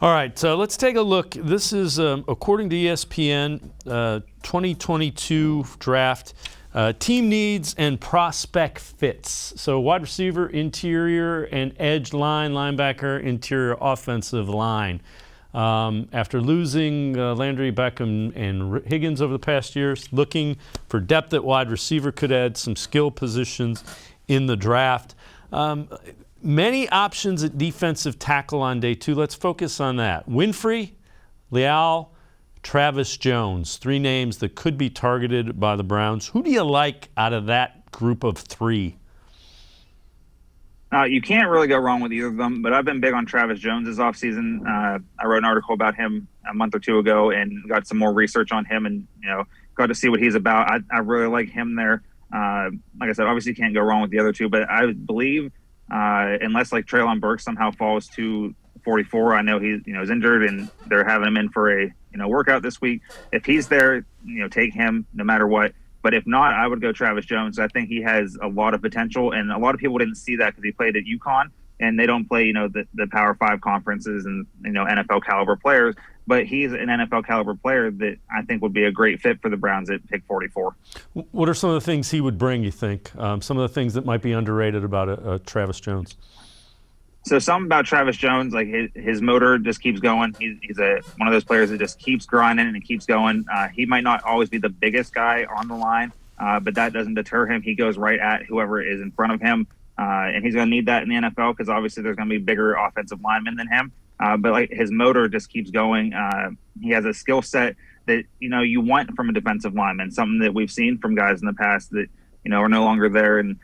All right, so let's take a look. This is, according to ESPN, 2022 draft, team needs and prospect fits. So wide receiver, interior, and edge line, linebacker, interior offensive line. After losing Landry, Beckham, and Higgins over the past years, looking for depth at wide receiver, could add some skill positions in the draft. Many options at defensive tackle on day 2. Let's focus on that. Winfrey, Leal, Travis Jones, 3 names that could be targeted by the Browns. Who do you like out of that group of 3? You can't really go wrong with either of them, but I've been big on Travis Jones this offseason. I wrote an article about him a month or 2 ago and got some more research on him and, got to see what he's about. I really like him there. Like I said, obviously you can't go wrong with the other 2, but I believe unless like Treylon Burks somehow falls to 44, I know he's is injured and they're having him in for a workout this week. If he's there, take him no matter what. But if not, I would go Travis Jones. I think he has a lot of potential, and a lot of people didn't see that because he played at UConn, and they don't play, the Power 5 conferences and, NFL caliber players. But he's an NFL caliber player that I think would be a great fit for the Browns at pick 44. What are some of the things he would bring, you think? Some of the things that might be underrated about Travis Jones? So something about Travis Jones, like his motor just keeps going. He's one of those players that just keeps grinding and he keeps going. He might not always be the biggest guy on the line, but that doesn't deter him. He goes right at whoever is in front of him, and he's going to need that in the NFL because obviously there's going to be bigger offensive linemen than him. But like his motor just keeps going. He has a skill set that you want from a defensive lineman, something that we've seen from guys in the past that are no longer there. And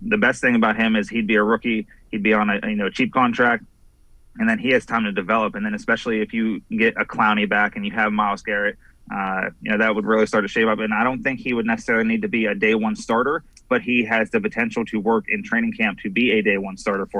the best thing about him is he'd be a rookie. He'd be on a cheap contract, and then he has time to develop. And then especially if you get a Clowney back and you have Myles Garrett, that would really start to shape up. And I don't think he would necessarily need to be a day 1 starter, but he has the potential to work in training camp to be a day 1 starter for them.